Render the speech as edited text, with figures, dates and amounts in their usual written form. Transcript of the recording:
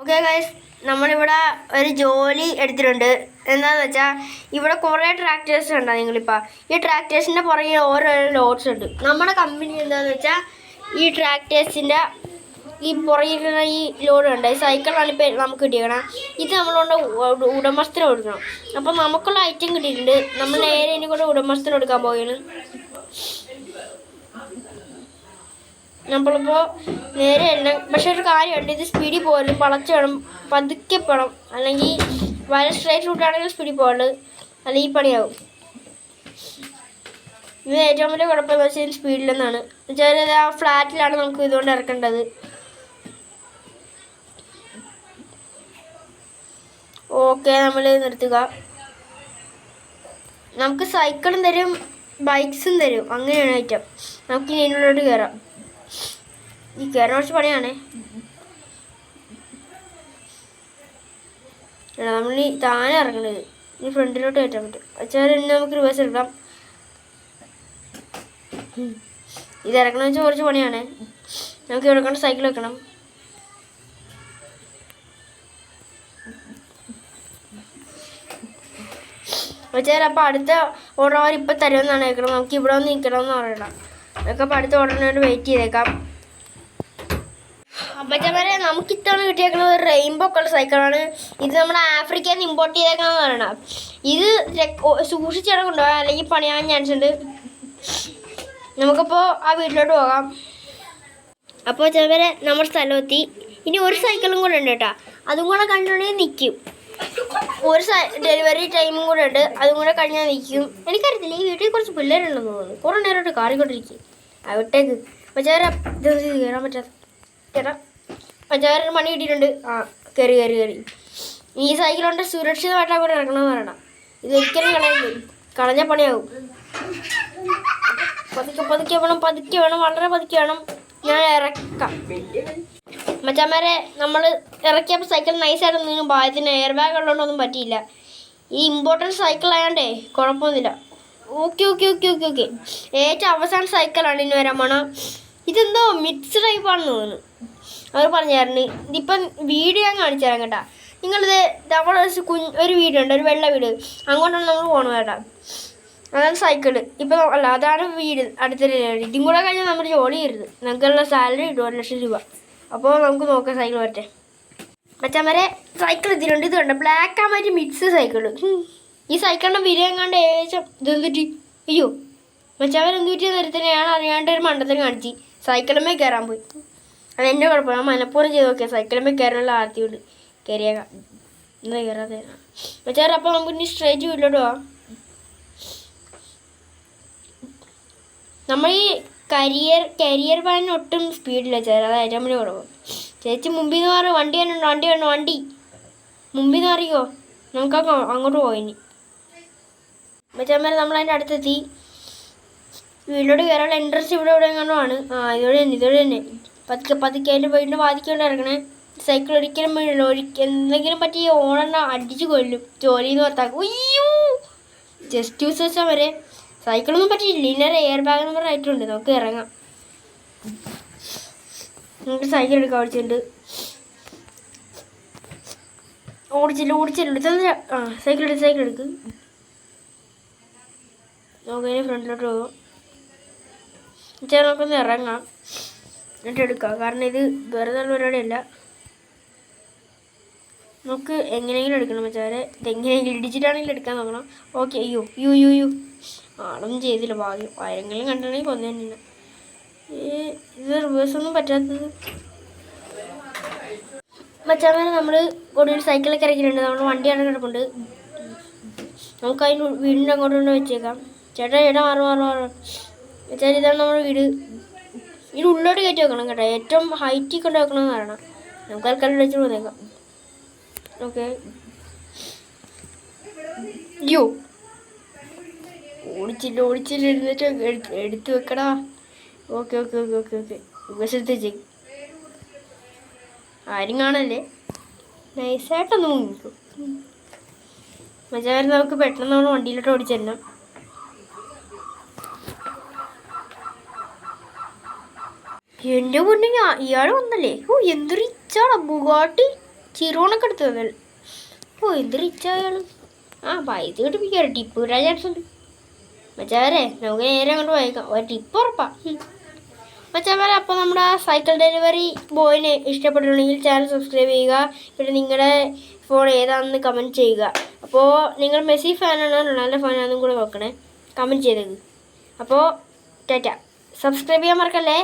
Okay guys, നമ്മളിവിടെ ഒരു ജോലി എടുത്തിട്ടുണ്ട്. എന്താണെന്ന് വെച്ചാൽ ഇവിടെ കുറേ ട്രാക്ടേഴ്സ് ഉണ്ടോ നിങ്ങളിപ്പോൾ? ഈ ട്രാക്ടേഴ്സിൻ്റെ പുറകെ ഓരോരോ ലോഡ്സ് ഉണ്ട്. നമ്മുടെ കമ്പനി എന്താണെന്ന് വെച്ചാൽ ഈ ട്രാക്ടേഴ്സിൻ്റെ ഈ പുറകിലുള്ള ഈ ലോഡ് ഉണ്ട്, ഈ സൈക്കിളാണ് ഇപ്പോൾ നമുക്ക് കിട്ടിയേക്കണം. ഇത് നമ്മളുകൊണ്ട് ഉടമസ്ഥന് കൊടുക്കണം. അപ്പം നമുക്കുള്ള ഐറ്റം കിട്ടിയിട്ടുണ്ട്. നമ്മൾ നേരെ ഇനി കൊണ്ട് ഉടമസ്ഥന് കൊടുക്കാൻ പോവുകയാണ്. നമ്മളിപ്പോൾ നേരെ അല്ല, പക്ഷെ ഒരു കാര്യമുണ്ട്, ഇത് സ്പീഡിൽ പോകലും വളച്ച് വേണം, പതുക്കെ പോകണം. അല്ലെങ്കിൽ വളരെ സ്ട്രൈറ്റ് റൂട്ടാണെങ്കിൽ സ്പീഡിൽ പോകരുത്, അല്ലെങ്കിൽ പണിയാവും. ഇത് ഏറ്റവും വലിയ കുഴപ്പമെന്ന് വെച്ചാൽ സ്പീഡിലെന്നാണ്. വെച്ചാൽ ആ ഫ്ലാറ്റിലാണ് നമുക്ക് ഇതുകൊണ്ട് ഇറക്കേണ്ടത്. ഓക്കെ, നമ്മൾ നിർത്തുക. നമുക്ക് സൈക്കിളും തരും, ബൈക്സും തരും, അങ്ങനെയാണ് ഐറ്റം. നമുക്ക് ഇനി ഇതിനുള്ളിലോട്ട് കയറാം. ഈ കയറാൻ കുറച്ച് പണിയാണേ. നമ്മൾ ഈ താനെ ഇറങ്ങണത്, ഇനി ഫ്രണ്ടിലോട്ട് കയറ്റാൻ പറ്റും. വെച്ചാൽ ഇനി നമുക്ക് റിവേഴ്സ് എടുക്കാം. ഇത് ഇറക്കണമെന്ന് വെച്ചാൽ കുറച്ച് പണിയാണ്. നമുക്ക് ഇവിടെ കൊണ്ട് സൈക്കിൾ വെക്കണം. വെച്ചാൽ അപ്പോൾ അടുത്ത ഓർഡർ അവർ ഇപ്പം തരുമെന്നാണ് കേൾക്കണം. നമുക്ക് ഇവിടെ വന്ന് നിൽക്കണമെന്ന് പറയണം. അതൊക്കെ അപ്പോൾ അടുത്ത ഓർഡറിന് വേണ്ടി വെയിറ്റ് ചെയ്തേക്കാം. അപ്പം വരെ നമുക്ക് ഇത്തവണ കിട്ടിയേക്കുന്നത് ഒരു റെയിൻബോ കളർ സൈക്കിളാണ്. ഇത് നമ്മുടെ ആഫ്രിക്കയിൽ നിന്ന് ഇമ്പോർട്ട് ചെയ്തേക്കണമെന്ന് പറയണം. ഇത് സൂക്ഷിച്ചിട കൊണ്ടുപോകാം, അല്ലെങ്കിൽ പണിയാൻ ചാൻസ് ഉണ്ട്. നമുക്കപ്പോൾ ആ വീട്ടിലോട്ട് പോകാം. അപ്പോൾ ചിലവരെ നമ്മുടെ സ്ഥലമെത്തി. ഇനി ഒരു സൈക്കിളും കൂടെ ഉണ്ട് കേട്ടോ, അതും കൂടെ കണ്ടിട്ടുണ്ടെങ്കിൽ നിൽക്കും. ഒരു ഡെലിവറി ടൈമും കൂടെ ഉണ്ട്, അതും കൂടെ കഴിഞ്ഞാൽ നിൽക്കും. എനിക്കറിയത്തില്ല, ഈ വീട്ടിൽ കുറച്ച് പിള്ളേരുണ്ടെന്ന് തോന്നുന്നു. കുറേ നേരമായിട്ട് കാറിക്കൊണ്ടിരിക്കും. അവിട്ടേക്ക് പച്ചാര കയറാൻ പറ്റാത്ത ചേട്ടാ, പച്ചാരൊരു മണി കിട്ടിയിട്ടുണ്ട്. ആ കയറി കയറി കയറി. ഈ സൈക്കിളുകൊണ്ട് സുരക്ഷിതമായിട്ട് അങ്ങോട്ട് ഇറക്കണമെന്ന് പറയണം. ഇതൊരിക്കലും കളഞ്ഞ പണിയാവും. പതുക്കെ വേണം, വളരെ പതുക്കെ വേണം. ഞാൻ ഇറക്കാം. മച്ചാന്മാരെ, നമ്മൾ ഇറക്കിയപ്പോൾ സൈക്കിൾ നൈസായിട്ടൊന്നും ഭാഗ്യത്തിന് എയർ ബാഗ് ഉള്ളതുകൊണ്ടൊന്നും പറ്റിയില്ല. ഈ ഇമ്പോർട്ടൻറ്റ് സൈക്കിൾ ആയതുകൊണ്ടേ കുഴപ്പമൊന്നുമില്ല. ഓക്കെ. ഏറ്റവും അവസാന സൈക്കിളാണ് ഇനി വരാൻ പോണ. ഇതെന്തോ മിക്സ് ടൈപ്പാണെന്ന് തോന്നുന്നു. അവർ പറഞ്ഞായിരുന്നു. ഇതിപ്പം വീഡിയോ ഞാൻ കാണിച്ചു തരാം കേട്ടോ. നിങ്ങളിത് നമ്മുടെ ഒരു വീടുണ്ട്, ഒരു വെള്ള വീട്, അങ്ങോട്ടാണ് നമ്മൾ പോകണം കേട്ടോ. അതാണ് സൈക്കിള്. ഇപ്പം അല്ല, അതാണ് വീട്. അടുത്തൊരു ഇതും കൂടെ കഴിഞ്ഞാൽ നമ്മൾ ജോലി ചെയ്യരുത്. നമുക്കുള്ള സാലറി 1,00,000 രൂപ. അപ്പോൾ നമുക്ക് നോക്കാം സൈക്കിൾ വരട്ടെ. മച്ചാന്മാരെ, സൈക്കിൾ ഇതിലുണ്ട്. ഇത് കണ്ടോ, black and white mix cycle. ഈ സൈക്കിളിൻ്റെ വിലയെങ്ങാണ്ട് ഏകദേശം ഇതെന്തിട്ടി. അയ്യോ മച്ചാന്മാരെ, എന്ത് പറ്റിയെന്ന് തരത്തിന് ഞാൻ അറിയാണ്ട് ഒരു മണ്ടത്തിന് കാണിച്ച് സൈക്കിളുമേ കയറാൻ പോയി. അതെൻ്റെ കുഴപ്പമില്ല, മനഃപൂർവ്വം ചെയ്ത് നോക്കിയാൽ സൈക്കിളുമേ കയറാനുള്ള ആർത്തിയുണ്ട്. കയറിയേക്കാം. എന്താ കയറാതെ മച്ചാറ്. അപ്പോൾ നമുക്ക് ഇനി സ്ട്രേറ്റ് വീട്ടിലോട്ട് പോവാം. നമ്മൾ ഈ കരിയർ വാനിന് ഒട്ടും സ്പീഡില്ല ചേരാ, അത് ഏറ്റവും വലിയ കുറവ്. ചേച്ചി മുമ്പിൽ നിന്ന് മാറി, വണ്ടി മുമ്പിൽ നിന്ന് മാറിക്കോ. നമുക്ക് അങ്ങോട്ട് പോയിനി. മച്ചാന്മാരെ, നമ്മളതിൻ്റെ അടുത്തെത്തി. വീട്ടിലോട്ട് കയറാനുള്ള എൻട്രൻസ് ഇവിടെ എങ്ങാണ്ടോ ആണ്. ആ ഇതോടെ തന്നെ പതുക്കെ അതിൻ്റെ വീടിൻ്റെ വാതിക്കൊണ്ട് ഇറങ്ങണേ. സൈക്കിൾ ഒരിക്കലും വീഴില്ല. എന്തെങ്കിലും പറ്റി ഓണെണ്ണ അടിച്ച് കൊല്ലും. ജോലിന്ന് പുറത്താക്കും. അയ്യോ, ജസ്റ്റ് യൂസ് വെച്ചാൽ വരെ സൈക്കിളൊന്നും പറ്റിയില്ല. ഇന്നലെ എയർ ബാഗ് നമ്പർ ആയിട്ടുണ്ട്. നമുക്ക് ഇറങ്ങാം. നമുക്ക് സൈക്കിൾ എടുക്കാൻ ഓടിച്ചിട്ടുണ്ട്. ഓടിച്ചില്ല. ആ സൈക്കിൾ എടുക്ക്. നമുക്ക് ഫ്രണ്ടിലോട്ട് പോകാം. വെച്ചാൽ നമുക്കൊന്ന് ഇറങ്ങാം, എന്നിട്ട് എടുക്കാം. കാരണം ഇത് വെറുതെ പരിപാടിയല്ല. നമുക്ക് എങ്ങനെയെങ്കിലും എടുക്കണം വെച്ചാൽ. ഇതെങ്ങനെയെങ്കിലും ഇടിച്ചിട്ടാണെങ്കിലും എടുക്കാൻ നോക്കണം. ഓക്കെ. അയ്യോ ആളൊന്നും ചെയ്തില്ല, ഭാഗ്യം. ആരെങ്കിലും കണ്ടിട്ടുണ്ടെങ്കിൽ കൊന്നു തന്നെയാണ്. ഇത് റിവേഴ്സൊന്നും പറ്റാത്തത്. മച്ചാന്മാരെ, നമ്മൾ ഒരു സൈക്കിളൊക്കെ ഇറക്കിയിട്ടുണ്ട്. നമ്മൾ വണ്ടിയാണ് കിടപ്പുണ്ട്. നമുക്ക് അതിന് വീടിൻ്റെ അങ്ങോട്ട് കൊണ്ട് വെച്ചേക്കാം. ചേട്ടാ മാറും വെച്ചാൽ ഇതാണ് നമ്മുടെ വീട്. ഇത് ഉള്ളോട്ട് കയറ്റി വെക്കണം കേട്ടോ. ഏറ്റവും ഹൈറ്റിൽ കൊണ്ട് വെക്കണമെന്ന് പറയണം. നമുക്ക് ആൾക്കാരുടെ വെച്ച് വന്നേക്കാം. ഓക്കെ. അയ്യോ ഓടിച്ചില്ല എഴുന്നേറ്റ് എടുത്ത് വെക്കടാ. ഓക്കെ. വിശത്ത് വെച്ചേക്ക്. ആരും കാണല്ലേ, നൈസായിട്ടൊന്ന് മുങ്ങിക്കും. മച്ചാൻ, നമുക്ക് പെട്ടെന്ന് നമ്മൾ വണ്ടിയിലോട്ട് ഓടിച്ചെല്ലാം. എൻ്റെ പൊന്നെ, ഇയാൾ വന്നല്ലേ. എന്തൊരു ഇച്ചാളാ ബുഗാട്ടി ചിറോണൊക്കെ എടുത്ത് തന്നൽ. ഓ എന്ത് റിച്ചായാലും ആ പൈസ കിട്ടിപ്പിക്കാറ് ടിപ്പ് കിട്ടാൻ ചാൻസ് ഉണ്ട്. മച്ചാവരെ നമുക്ക് നേരെ അങ്ങോട്ട് വായിക്കാം. ഒരു ടിപ്പ് ഉറപ്പാ. മച്ചാവരെ അപ്പോൾ നമ്മുടെ സൈക്കിൾ ഡെലിവറി ബോയിനെ ഇഷ്ടപ്പെട്ടിട്ടുണ്ടെങ്കിൽ ചാനൽ സബ്സ്ക്രൈബ് ചെയ്യുക. പിന്നെ നിങ്ങളുടെ ഫോൺ ഏതാണെന്ന് കമൻറ്റ് ചെയ്യുക. അപ്പോൾ നിങ്ങൾ മെസ്സി ഫാനാണോ റൊണാൾഡോ ഫാനാണെന്നും കൂടെ നോക്കണേ, കമൻറ്റ് ചെയ്തത്. അപ്പോൾ ടാറ്റ, സബ്സ്ക്രൈബ് ചെയ്യാൻ മറക്കല്ലേ.